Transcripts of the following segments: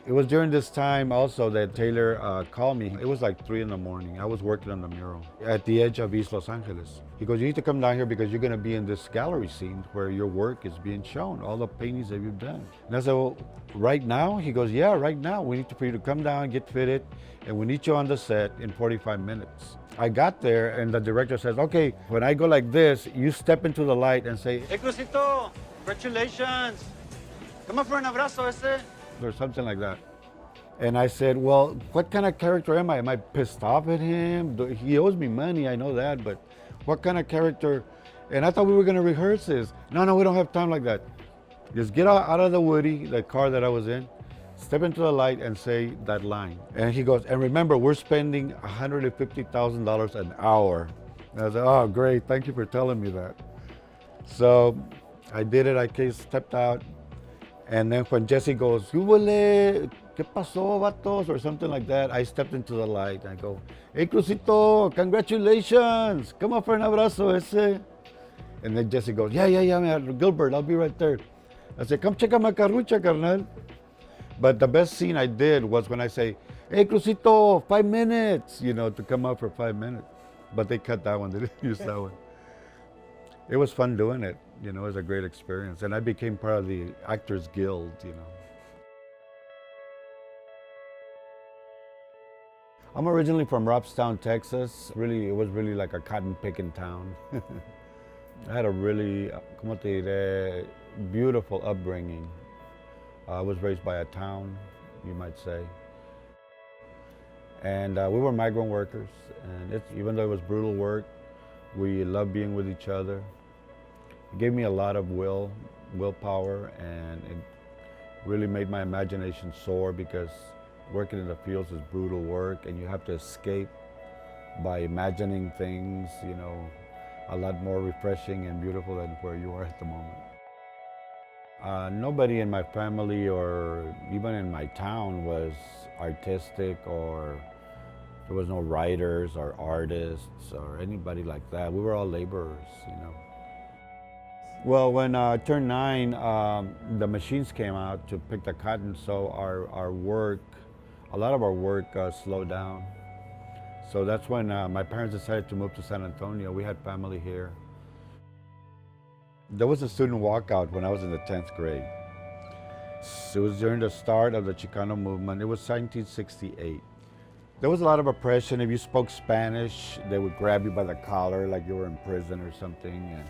It was during this time also that Taylor called me. It was like 3 in the morning. I was working on the mural at the edge of East Los Angeles. He goes, you need to come down here because you're going to be in this gallery scene where your work is being shown, all the paintings that you've done. And I said, well, right now? He goes, yeah, right now. We need for you to come down, get fitted, and we need you on the set in 45 minutes. I got there and the director says, okay, when I go like this, you step into the light and say, Hey, Crucito, congratulations. Come on for an abrazo, ese. or something like that. And I said, well, what kind of character am I? Am I pissed off at him? He owes me money, I know that, but what kind of character? And I thought we were going to rehearse this. No, we don't have time like that. Just get out of the Woody, the car that I was in, step into the light and say that line. And he goes, and remember, we're spending $150,000 an hour. And I said, oh, great, thank you for telling me that. So I did it, I stepped out. And then when Jesse goes, "Húbole, ¿qué pasó, vatos?" or something like that, I stepped into the light and I go, "Hey, Crucito, congratulations! Come on for an abrazo, ese." And then Jesse goes, yeah, man, Gilbert, I'll be right there. I said, come check out my carrucha, carnal. But the best scene I did was when I say, "Hey, Crucito, 5 minutes," to come out for 5 minutes. But they cut that one, they didn't use that one. It was fun doing it. It was a great experience. And I became part of the Actors Guild. I'm originally from Robstown, Texas. Really, it was really like a cotton picking town. I had a really, como te diré, beautiful upbringing. I was raised by a town, you might say. And we were migrant workers. And even though it was brutal work, we loved being with each other. It gave me a lot of willpower, and it really made my imagination soar because working in the fields is brutal work and you have to escape by imagining things, a lot more refreshing and beautiful than where you are at the moment. Nobody in my family or even in my town was artistic, or there was no writers or artists or anybody like that. We were all laborers. Well, when I turned 9, the machines came out to pick the cotton, so our work, a lot of our work slowed down. So that's when my parents decided to move to San Antonio. We had family here. There was a student walkout when I was in the 10th grade. It was during the start of the Chicano movement. It was 1968. There was a lot of oppression. If you spoke Spanish, they would grab you by the collar like you were in prison or something. And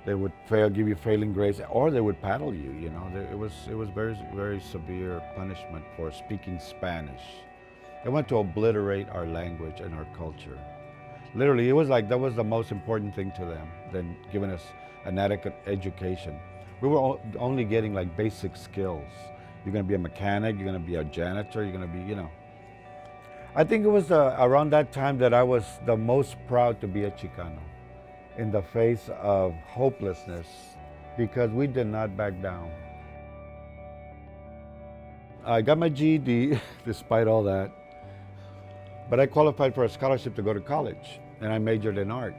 they would give you failing grades, or they would paddle you. It was very, very severe punishment for speaking Spanish. They wanted to obliterate our language and our culture. Literally, it was like that was the most important thing to them than giving us an adequate education. We were only getting like basic skills. You're going to be a mechanic. You're going to be a janitor. You're going to be, I think it was around that time that I was the most proud to be a Chicano, in the face of hopelessness, because we did not back down. I got my GED despite all that, but I qualified for a scholarship to go to college, and I majored in art.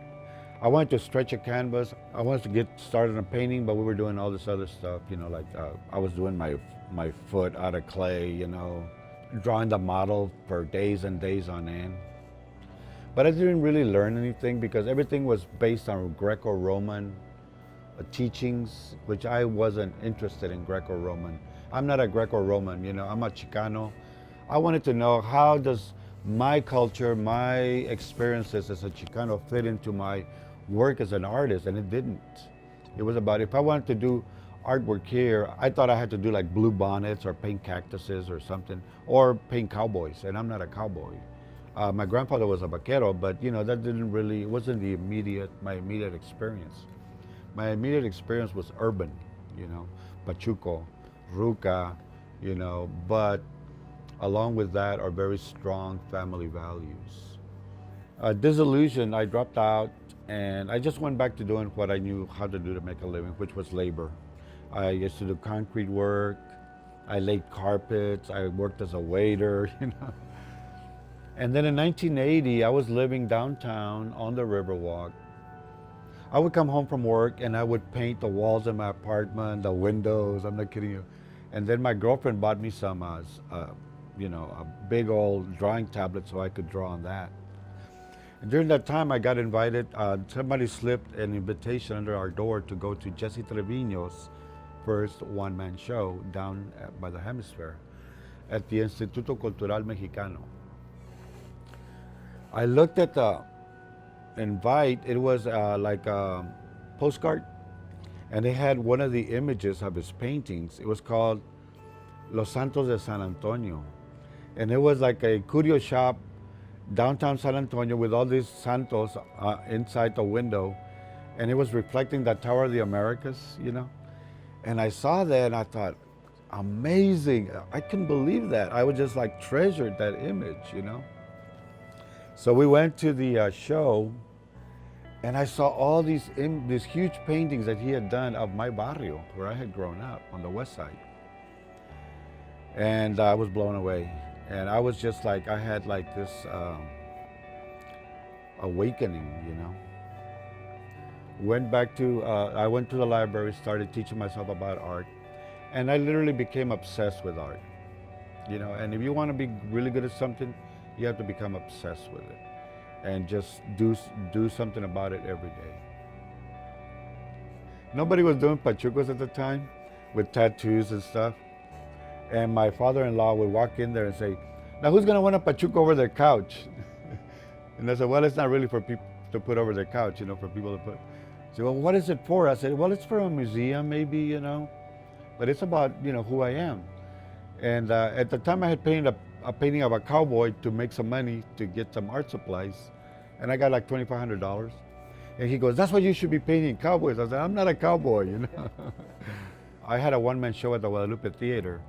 I wanted to stretch a canvas. I wanted to get started on painting, but we were doing all this other stuff, I was doing my foot out of clay, drawing the model for days and days on end. But I didn't really learn anything because everything was based on Greco-Roman teachings, which I wasn't interested in Greco-Roman. I'm not a Greco-Roman, I'm a Chicano. I wanted to know, how does my culture, my experiences as a Chicano fit into my work as an artist? And it didn't. It was about, if I wanted to do artwork here, I thought I had to do like blue bonnets or paint cactuses or something, or paint cowboys, and I'm not a cowboy. My grandfather was a vaquero, but that it wasn't my immediate experience. My immediate experience was urban, Pachuco, Ruca, but along with that are very strong family values. Disillusioned, I dropped out and I just went back to doing what I knew how to do to make a living, which was labor. I used to do concrete work, I laid carpets, I worked as a waiter, And then in 1980, I was living downtown on the Riverwalk. I would come home from work and I would paint the walls in my apartment, the windows, I'm not kidding you. And then my girlfriend bought me some, a big old drawing tablet so I could draw on that. And during that time, I got invited. Somebody slipped an invitation under our door to go to Jesse Trevino's first one-man show down by the Hemisphere at the Instituto Cultural Mexicano. I looked at the invite. It was like a postcard, and they had one of the images of his paintings. It was called Los Santos de San Antonio, and it was like a curio shop downtown San Antonio with all these santos inside the window, and it was reflecting the Tower of the Americas, And I saw that and I thought, amazing. I couldn't believe that. I was just like treasured that image. So we went to the show, and I saw all these huge paintings that he had done of my barrio, where I had grown up on the west side. And I was blown away. And I was just like, I had like this awakening. I went to the library, started teaching myself about art, and I literally became obsessed with art. And if you want to be really good at something, you have to become obsessed with it and just do something about it every day. Nobody was doing pachucos at the time with tattoos and stuff. And my father-in-law would walk in there and say, "Now who's gonna want a pachuco over their couch?" And I said, "Well, it's not really for people to put over their couch, for people to put." He said, "Well, what is it for?" I said, "Well, it's for a museum maybe, but it's about, who I am." And at the time I had painted a painting of a cowboy to make some money to get some art supplies. And I got like $2,500. And he goes, "That's what you should be painting, cowboys." I said, "I'm not a cowboy, I had a one-man show at the Guadalupe Theater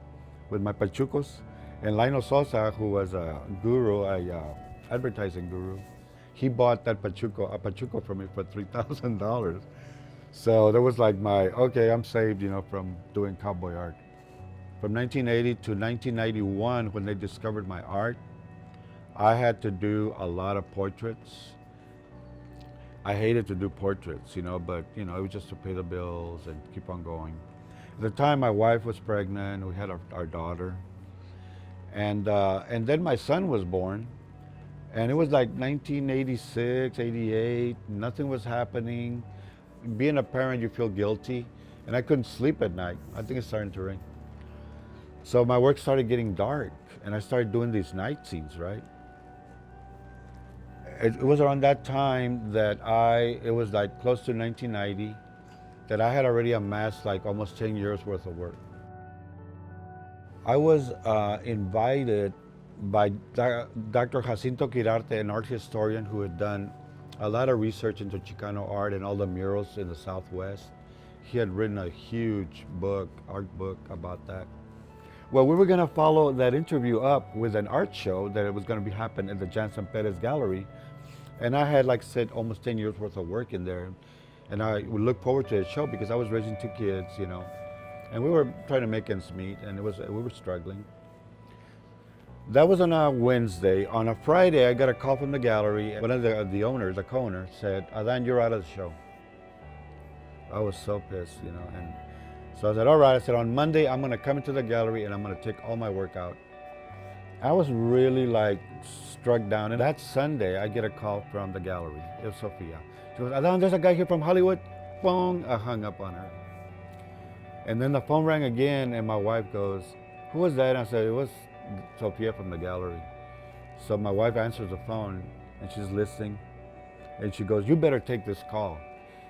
with my pachucos. And Lionel Sosa, who was a guru, advertising guru, he bought that pachuco from me for $3,000. So that was like okay, I'm saved, from doing cowboy art. From 1980 to 1991, when they discovered my art, I had to do a lot of portraits. I hated to do portraits, but it was just to pay the bills and keep on going. At the time, my wife was pregnant. We had our daughter, and then my son was born, and it was like 1986, 88. Nothing was happening. Being a parent, you feel guilty, and I couldn't sleep at night. I think it's starting to rain. So my work started getting dark, and I started doing these night scenes, right? It was around that time that it was like close to 1990, that I had already amassed like almost 10 years worth of work. I was invited by Dr. Jacinto Quirarte, an art historian who had done a lot of research into Chicano art and all the murals in the Southwest. He had written a huge art book about that. Well, we were going to follow that interview up with an art show that it was going to happen at the Jansen Perez Gallery. And I had, like I said, almost 10 years worth of work in there. And I would look forward to the show because I was raising 2 kids, and we were trying to make ends meet, and we were struggling. That was on a Wednesday. On a Friday, I got a call from the gallery. One of the owners, the co-owner, said, "Adan, you're out of the show." I was so pissed, and so I said, "All right." I said, "On Monday, I'm going to come into the gallery and I'm going to take all my work out." I was really like struck down. And that Sunday, I get a call from the gallery. It was Sophia. She goes, "Adan, there's a guy here from Hollywood." Boom, I hung up on her. And then the phone rang again, and my wife goes, "Who was that?" And I said, "It was Sophia from the gallery." So my wife answers the phone, and she's listening. And she goes, "You better take this call.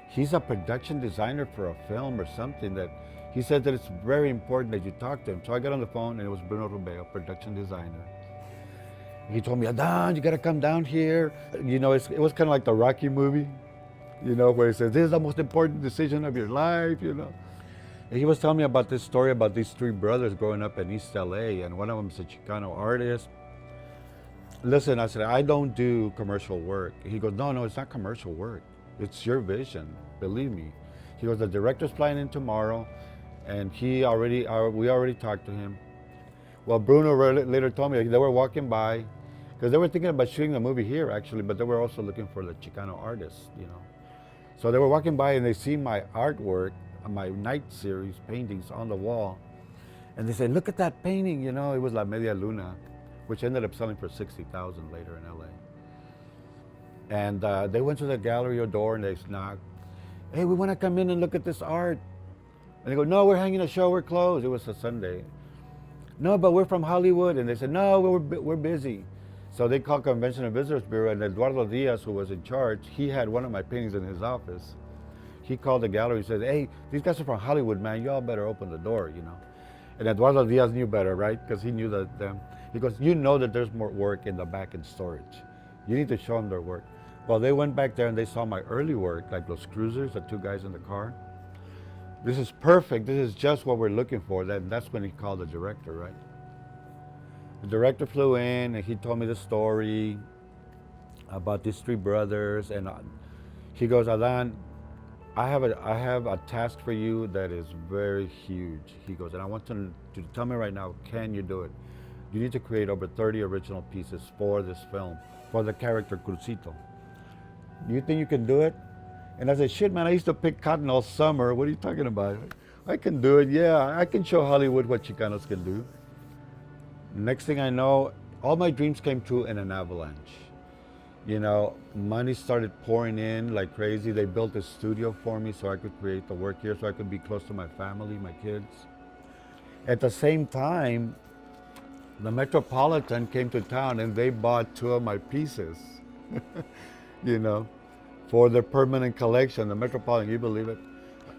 He's a production designer for a film or something that he said that it's very important that you talk to him." So I got on the phone, and it was Bruno Rubeo, production designer. He told me, "Adan, you gotta come down here." It was kind of like the Rocky movie, where he says, "This is the most important decision of your life," And he was telling me about this story about these 3 brothers growing up in East LA, and one of them is a Chicano artist. Listen, I said, "I don't do commercial work." He goes, No, it's not commercial work. It's your vision, believe me." He goes, "The director's flying in tomorrow, and we already talked to him." Well, Bruno later told me they were walking by, because they were thinking about shooting the movie here, actually, but they were also looking for the Chicano artists, So they were walking by, and they see my artwork, my night series paintings on the wall. And they said, look at that painting, you know, it was La Media Luna, which ended up selling for 60,000 later in LA. And they went to the gallery door and they knocked, hey, we want to come in and look at this art. And they go, no, we're hanging a show, we're closed. It was a Sunday. No, but we're from Hollywood. And they said, no, we're busy. So they called Convention and Visitors Bureau, and Eduardo Diaz, who was in charge, he had one of my paintings in his office. He called the gallery and said, hey, these guys are from Hollywood, man, y'all better open the door, you know. And Eduardo Diaz knew better, right? Because he knew that them. He goes, you know that there's more work in the back in storage. You need to show them their work. Well, they went back there and they saw my early work, like those cruisers, the two guys in the car. This is perfect. This is just what we're looking for. That's when he called the director, right? The director flew in and he told me the story about these three brothers. And he goes, Adan, I have a task for you that is very huge. He goes, and I want to tell me right now, can you do it? You need to create over 30 original pieces for this film, for the character Crucito. Do you think you can do it? And I said, shit, man, I used to pick cotton all summer. What are you talking about? I can do it, yeah. I can show Hollywood what Chicanos can do. Next thing I know, all my dreams came true in an avalanche. You know, money started pouring in like crazy. They built a studio for me so I could create the work here, so I could be close to my family, my kids. At the same time, the Metropolitan came to town and they bought two of my pieces, you know, for their permanent collection. The Metropolitan, you believe it?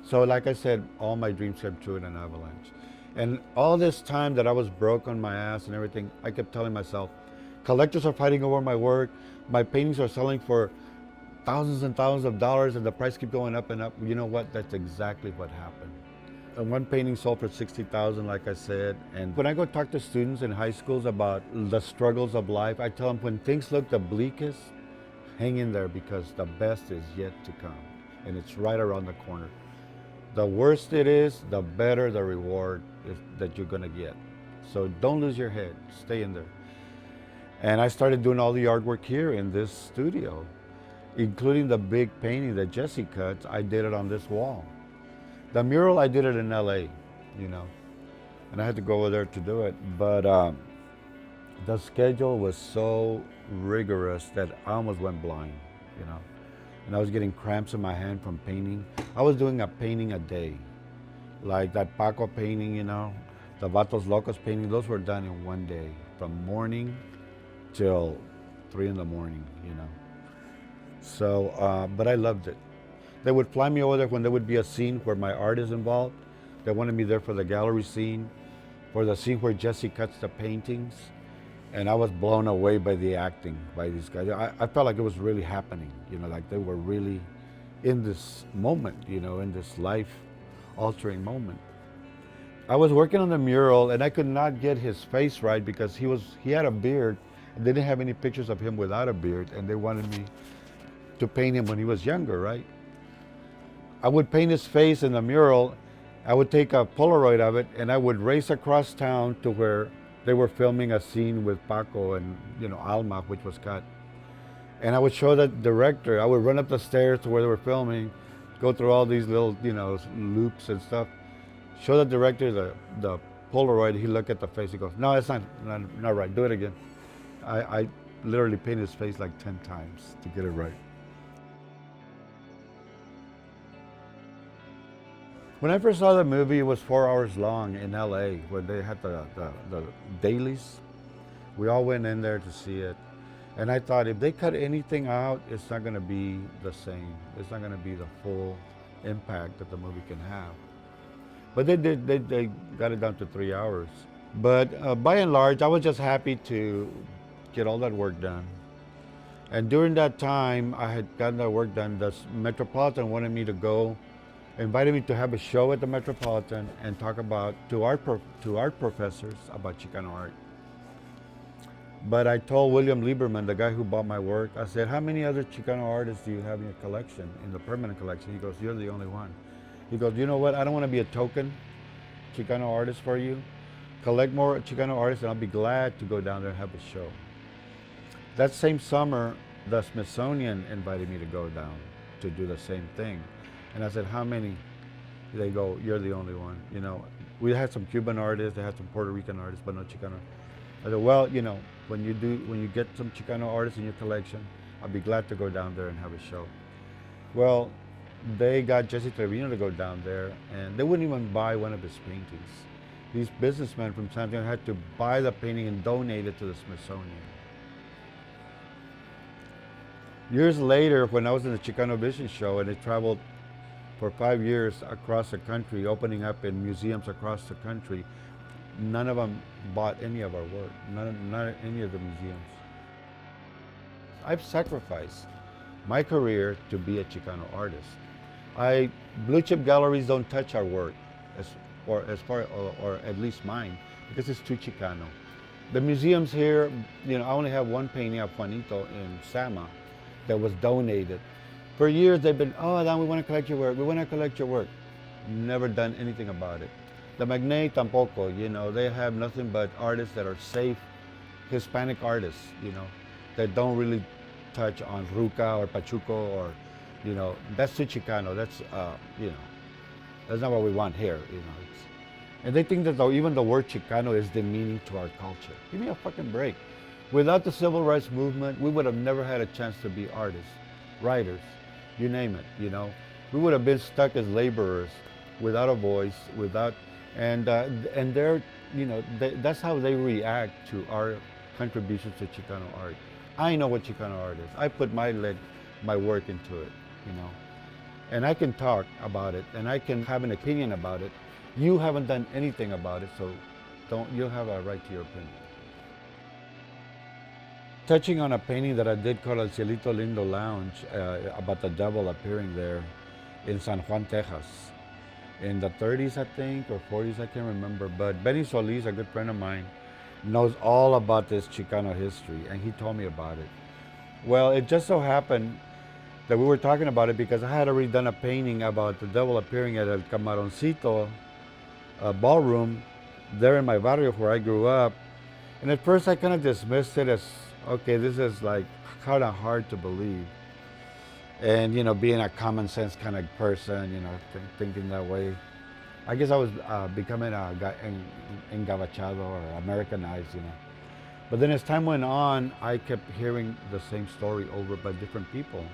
So like I said, all my dreams came true in an avalanche. And all this time that I was broke on my ass and everything, I kept telling myself, collectors are fighting over my work. My paintings are selling for thousands and thousands of dollars and the price keeps going up and up. You know what? That's exactly what happened. And one painting sold for 60,000, like I said. And when I go talk to students in high schools about the struggles of life, I tell them when things look the bleakest, hang in there because the best is yet to come. And it's right around the corner. The worse it is, the better the reward that you're gonna get. So don't lose your head, stay in there. And I started doing all the artwork here in this studio, including the big painting that Jesse cuts. I did it on this wall. The mural, I did it in LA, you know, and I had to go over there to do it. But the schedule was so rigorous that I almost went blind, you know. And I was getting cramps in my hand from painting. I was doing a painting a day. Like that Paco painting, you know, the Vatos Locos painting, those were done in one day, from morning till 3 in the morning, you know. So, but I loved it. They would fly me over there when there would be a scene where my art is involved. They wanted me there for the gallery scene, for the scene where Jesse cuts the paintings. And I was blown away by the acting by these guys. I felt like it was really happening, you know, like they were really in this moment, you know, in this life-altering moment. I was working on the mural and I could not get his face right because he had a beard and they didn't have any pictures of him without a beard, and they wanted me to paint him when he was younger, right? I would paint his face in the mural. I would take a Polaroid of it and I would race across town to where they were filming a scene with Paco and, you know, Alma, which was cut. And I would show the director. I would run up the stairs to where they were filming, go through all these little, you know, loops and stuff. Show the director the Polaroid. He looked at the face. He goes, no, it's not right. Do it again. I literally painted his face like 10 times to get it right. When I first saw the movie, it was 4 hours long in LA when they had the dailies. We all went in there to see it. And I thought if they cut anything out, it's not gonna be the same. It's not gonna be the full impact that the movie can have. But they did, they got it down to 3 hours. But by and large, I was just happy to get all that work done. And during that time, I had gotten that work done. The Metropolitan wanted me to go, invited me to have a show at the Metropolitan and talk about to art professors about Chicano art. But I told William Lieberman, the guy who bought my work, I said, how many other Chicano artists do you have in your collection, in the permanent collection? He goes, you're the only one. He goes, you know what, I don't want to be a token Chicano artist for you. Collect more Chicano artists and I'll be glad to go down there and have a show. That same summer, the Smithsonian invited me to go down to do the same thing. And I said, how many? They go, you're the only one. You know, We had some Cuban artists, they had some Puerto Rican artists, but no Chicano. I said, well, when you get some Chicano artists in your collection, I'll be glad to go down there and have a show. Well, they got Jesse Trevino to go down there, and they wouldn't even buy one of his paintings. These businessmen from San Diego had to buy the painting and donate it to the Smithsonian. Years later, when I was in the Chicano Vision Show, and it traveled for 5 years across the country, opening up in museums across the country, none of them bought any of our work, not any of the museums. I've sacrificed my career to be a Chicano artist. Blue chip galleries don't touch our work, or at least mine, because it's too Chicano. The museums here, I only have one painting of Juanito in Sama that was donated. For years they've been, oh, Adan, we want to collect your work, we want to collect your work. Never done anything about it. The Magnay tampoco, they have nothing but artists that are safe, Hispanic artists, that don't really touch on Ruca or Pachuco or, that's too Chicano, that's not what we want here, and they think that even the word Chicano is demeaning to our culture. Give me a fucking break. Without the civil rights movement, we would have never had a chance to be artists, writers, you name it, We would have been stuck as laborers without a voice, and they're, that's how they react to our contributions to Chicano art. I know what Chicano art is. I put my work into it, and I can talk about it, and I can have an opinion about it. You haven't done anything about it, so you'll have a right to your opinion. Touching on a painting that I did called El Cielito Lindo Lounge, about the devil appearing there in San Juan, Texas. In the 30s, I think, or 40s, I can't remember. But Benny Solis, a good friend of mine, knows all about this Chicano history, and he told me about it. Well, it just so happened that we were talking about it because I had already done a painting about the devil appearing at El Camaroncito ballroom there in my barrio where I grew up. And at first I kind of dismissed it as, okay, this is like kind of hard to believe. And, being a common sense kind of person, thinking that way. I guess I was becoming engabachado or Americanized, But then as time went on, I kept hearing the same story over by different people.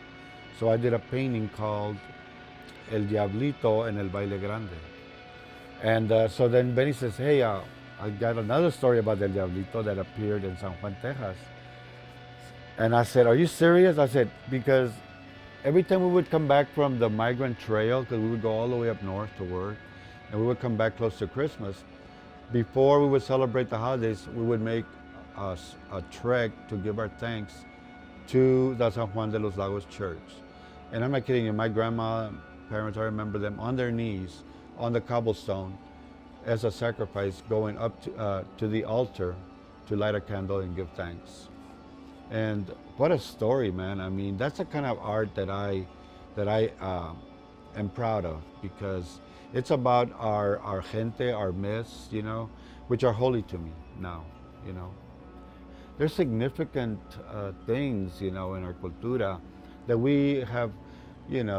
So I did a painting called El Diablito en el Baile Grande. And so then Benny says, hey, I got another story about El Diablito that appeared in San Juan, Texas. And I said, are you serious? I said, because every time we would come back from the migrant trail, because we would go all the way up north to work, and we would come back close to Christmas, before we would celebrate the holidays, we would make a trek to give our thanks to the San Juan de los Lagos church. And I'm not kidding you, my grandma, parents, I remember them on their knees on the cobblestone as a sacrifice going up to the altar to light a candle and give thanks. And what a story, man. I mean, that's the kind of art that I am proud of, because it's about our gente, our myths, which are holy to me now, There's significant things, in our cultura that we have,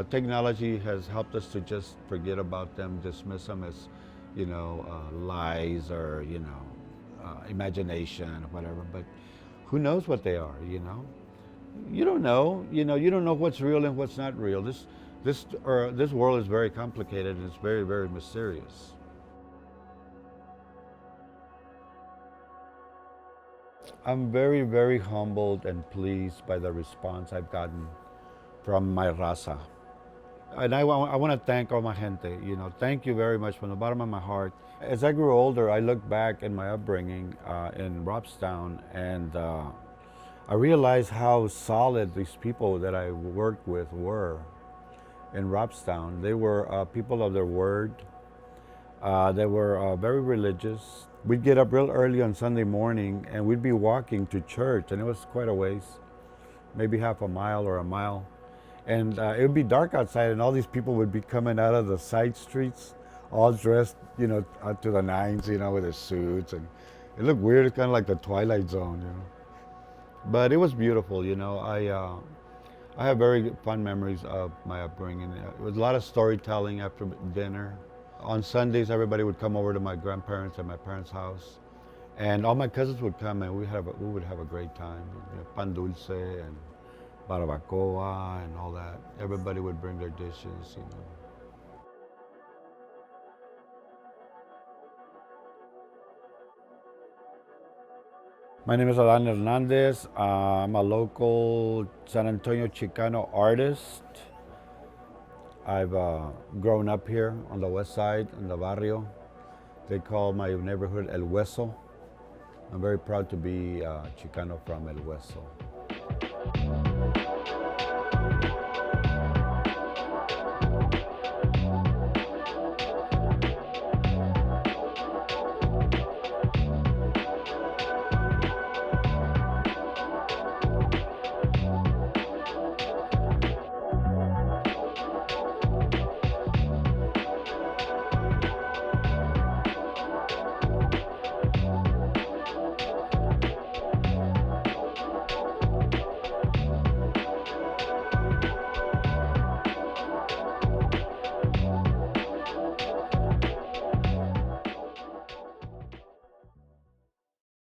technology has helped us to just forget about them, dismiss them as, lies or, imagination or whatever. But who knows what they are, You don't know, you don't know what's real and what's not real. This world is very complicated and it's very, very mysterious. I'm very, very humbled and pleased by the response I've gotten from my raza. And I want to thank all my gente, thank you very much from the bottom of my heart. As I grew older, I looked back in my upbringing in Robstown, and I realized how solid these people that I worked with were in Robstown. They were people of their word. They were very religious. We'd get up real early on Sunday morning and we'd be walking to church, and it was quite a ways, maybe half a mile or a mile. And it would be dark outside, and all these people would be coming out of the side streets, all dressed, up to the nines, with their suits. And it looked weird. It's kind of like the Twilight Zone, But it was beautiful, I have very fond memories of my upbringing. It was a lot of storytelling after dinner. On Sundays, everybody would come over to my grandparents and my parents' house, and all my cousins would come, and we would have a great time. You know, pan dulce and barbacoa and all that. Everybody would bring their dishes, you know. My name is ADAN Hernandez. I'm a local San Antonio Chicano artist. I've grown up here on the west side, in the barrio. They call my neighborhood El Hueso. I'm very proud to be Chicano from El Hueso.